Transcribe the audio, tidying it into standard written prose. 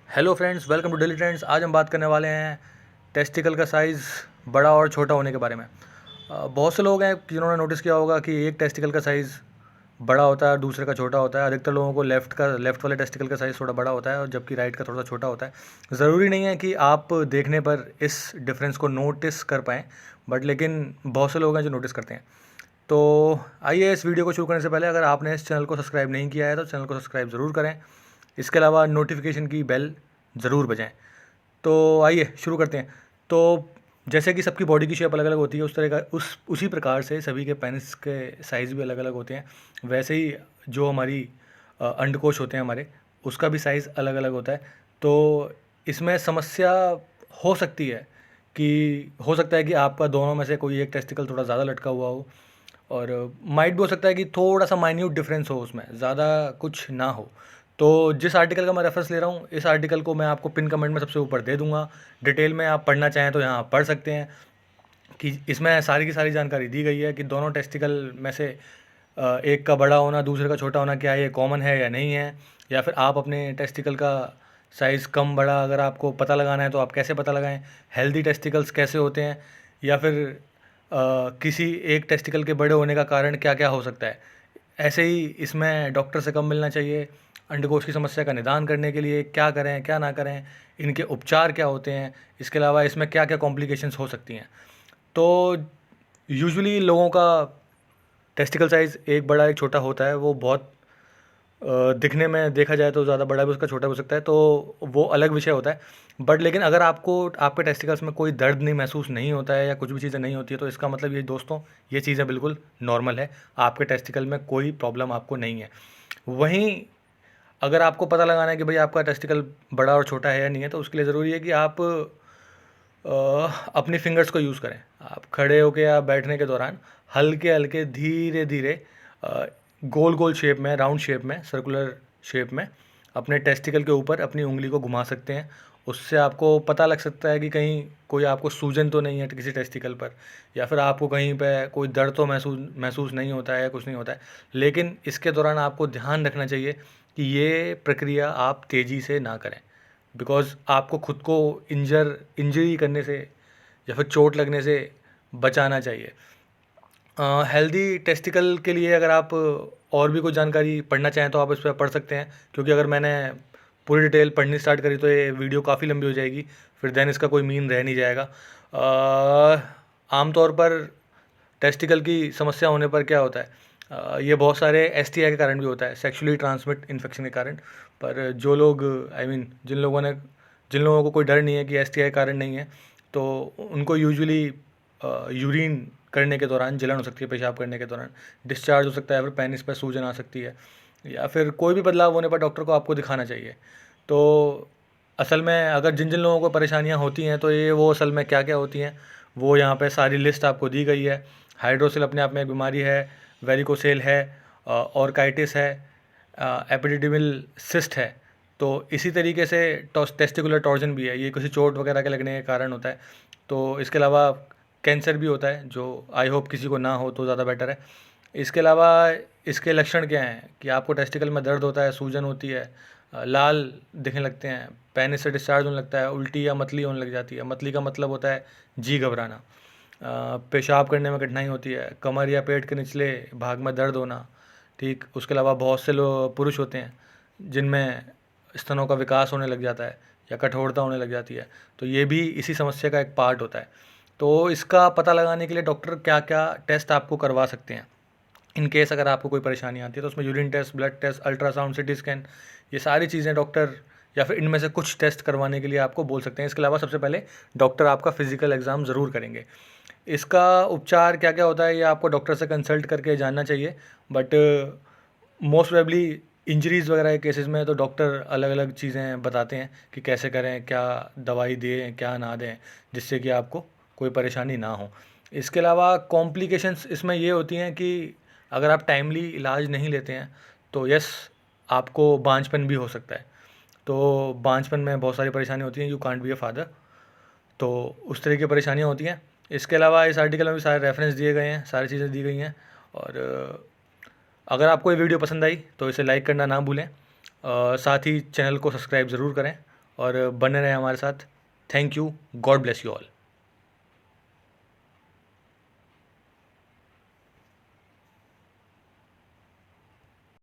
Hello friends, welcome to daily trends. आज हम बात करने वाले हैं टेस्टिकल का साइज़ बड़ा और छोटा होने के बारे में। बहुत से लोग हैं जिन्होंने नोटिस किया होगा कि एक टेस्टिकल का साइज़ बड़ा होता है और दूसरे का छोटा होता है। अधिकतर लोगों को लेफ़्ट वाले टेस्टिकल का साइज़ थोड़ा बड़ा होता है और जबकि राइट का थोड़ा सा छोटा होता है। ज़रूरी नहीं है कि आप देखने पर इस डिफरेंस को नोटिस कर पाएँ, बट लेकिन बहुत से लोग हैं जो नोटिस करते हैं। तो आइए, इस वीडियो को शुरू करने से पहले अगर आपने इस चैनल को सब्सक्राइब नहीं किया है तो चैनल को सब्सक्राइब ज़रूर करें। इसके अलावा नोटिफिकेशन की बेल ज़रूर बजाएं। तो आइए शुरू करते हैं। तो जैसे कि सबकी बॉडी की शेप अलग अलग होती है, उस तरह का उसी प्रकार से सभी के पेनिस के साइज़ भी अलग अलग होते हैं। वैसे ही जो हमारी अंडकोश होते हैं हमारे, उसका भी साइज़ अलग अलग होता है। तो इसमें समस्या हो सकती है कि हो सकता है कि आपका दोनों में से कोई एक टेस्टिकल थोड़ा ज़्यादा लटका हुआ हो, और माइट भी हो सकता है कि थोड़ा सा माइन्यूट डिफरेंस हो, उसमें ज़्यादा कुछ ना हो। तो जिस आर्टिकल का मैं रेफरेंस ले रहा हूँ, इस आर्टिकल को मैं आपको पिन कमेंट में सबसे ऊपर दे दूंगा। डिटेल में आप पढ़ना चाहें तो यहाँ पढ़ सकते हैं कि इसमें सारी की सारी जानकारी दी गई है कि दोनों टेस्टिकल में से एक का बड़ा होना दूसरे का छोटा होना, क्या ये कॉमन है या नहीं है, या फिर आप अपने टेस्टिकल का साइज़ कम बड़ा अगर आपको पता लगाना है तो आप कैसे पता लगाएं, हेल्दी टेस्टिकल्स कैसे होते हैं, या फिर किसी एक टेस्टिकल के बड़े होने का कारण क्या क्या हो सकता है। ऐसे ही इसमें डॉक्टर से कब मिलना चाहिए, अंडकोश की समस्या का निदान करने के लिए क्या करें क्या ना करें, इनके उपचार क्या होते हैं, इसके अलावा इसमें क्या क्या कॉम्प्लिकेशंस हो सकती हैं। तो यूजुअली लोगों का टेस्टिकल साइज़ एक बड़ा एक छोटा होता है। वो बहुत दिखने में देखा जाए तो ज़्यादा बड़ा भी उसका छोटा भी हो सकता है, तो वो अलग विषय होता है। बट लेकिन अगर आपको आपके टेस्टिकल्स में कोई दर्द नहीं महसूस नहीं होता है या कुछ भी चीज़ें नहीं होती है, तो इसका मतलब ये दोस्तों, ये चीज़ें बिल्कुल नॉर्मल है। आपके टेस्टिकल में कोई प्रॉब्लम आपको नहीं है। वहीं अगर आपको पता लगाना है कि भाई आपका टेस्टिकल बड़ा और छोटा है या नहीं है, तो उसके लिए ज़रूरी है कि आप अपनी फिंगर्स को यूज़ करें। आप खड़े होकर या बैठने के दौरान हल्के हल्के धीरे धीरे गोल गोल शेप में, राउंड शेप में, सर्कुलर शेप में अपने टेस्टिकल के ऊपर अपनी उंगली को घुमा सकते हैं। उससे आपको पता लग सकता है कि कहीं कोई आपको सूजन तो नहीं है किसी टेस्टिकल पर, या फिर आपको कहीं पे कोई दर्द तो महसूस नहीं होता है या कुछ नहीं होता है। लेकिन इसके दौरान आपको ध्यान रखना चाहिए कि ये प्रक्रिया आप तेज़ी से ना करें, बिकॉज़ आपको खुद को इंजरी करने से या फिर चोट लगने से बचाना चाहिए। हेल्दी टेस्टिकल के लिए अगर आप और भी कुछ जानकारी पढ़ना चाहें तो आप इस पर पढ़ सकते हैं, क्योंकि अगर मैंने पूरी डिटेल पढ़नी स्टार्ट करी तो ये वीडियो काफ़ी लंबी हो जाएगी, फिर देन इसका कोई मीन रह नहीं जाएगा। आमतौर पर टेस्टिकल की समस्या होने पर क्या होता है, ये बहुत सारे एसटीआई के कारण भी होता है, सेक्सुअली ट्रांसमिट इन्फेक्शन के कारण। पर जो लोग जिन लोगों को कोई डर नहीं है कि एसटीआई कारण नहीं है, तो उनको यूजुअली यूरिन करने के दौरान जलन हो सकती है, पेशाब करने के दौरान डिस्चार्ज हो सकता है, फिर पेनिस पर सूजन आ सकती है, या फिर कोई भी बदलाव होने पर डॉक्टर को आपको दिखाना चाहिए। तो असल में अगर जिन जिन लोगों को परेशानियां होती हैं, तो ये वो असल में क्या क्या होती हैं, वो यहाँ पे सारी लिस्ट आपको दी गई है। हाइड्रोसिल अपने आप में एक बीमारी है, वेरिकोसेल है, ऑर्काइटिस है, एपिडिडिमल सिस्ट है। तो इसी तरीके से टेस्टिकुलर टॉर्जन भी है, ये किसी चोट वगैरह के लगने के कारण होता है। तो इसके अलावा कैंसर भी होता है, जो आई होप किसी को ना हो तो ज़्यादा बेटर है। इसके अलावा इसके लक्षण क्या हैं कि आपको टेस्टिकल में दर्द होता है, सूजन होती है, लाल दिखने लगते हैं, पेनिस से डिस्चार्ज होने लगता है, उल्टी या मतली होने लग जाती है। मतली का मतलब होता है जी घबराना। पेशाब करने में कठिनाई होती है, कमर या पेट के निचले भाग में दर्द होना। ठीक, उसके अलावा बहुत से लोग पुरुष होते हैं जिनमें स्तनों का विकास होने लग जाता है या कठोरता होने लग जाती है, तो ये भी इसी समस्या का एक पार्ट होता है। तो इसका पता लगाने के लिए डॉक्टर क्या क्या टेस्ट आपको करवा सकते हैं, इन केस अगर आपको कोई परेशानी आती है, तो उसमें urine test, blood test, ultrasound, CT scan, ये सारी चीज़ें डॉक्टर या फिर इनमें से कुछ टेस्ट करवाने के लिए आपको बोल सकते हैं। इसके अलावा सबसे पहले डॉक्टर आपका फिजिकल एग्ज़ाम ज़रूर करेंगे। इसका उपचार क्या क्या होता है ये आपको डॉक्टर से कंसल्ट करके जानना चाहिए, बट मोस्ट प्रोबेबली इंजरीज़ वगैरह के केसेस में तो डॉक्टर अलग अलग चीज़ें बताते हैं कि कैसे करें, क्या दवाई दें क्या ना दें, जिससे कि आपको कोई परेशानी ना हो। इसके अलावा कॉम्प्लिकेशंस इसमें ये होती हैं कि अगर आप टाइमली इलाज नहीं लेते हैं तो यस, आपको बांझपन भी हो सकता है। तो बांझपन में बहुत सारी परेशानी होती हैं, you can't be a father. तो उस तरह की परेशानियाँ होती हैं। इसके अलावा इस आर्टिकल में भी सारे रेफरेंस दिए गए हैं, सारी चीज़ें दी गई हैं। और अगर आपको ये वीडियो पसंद आई तो इसे लाइक करना ना भूलें। साथ ही चैनल को सब्सक्राइब ज़रूर करें और बने रहें हमारे साथ। Thank you, God bless you all.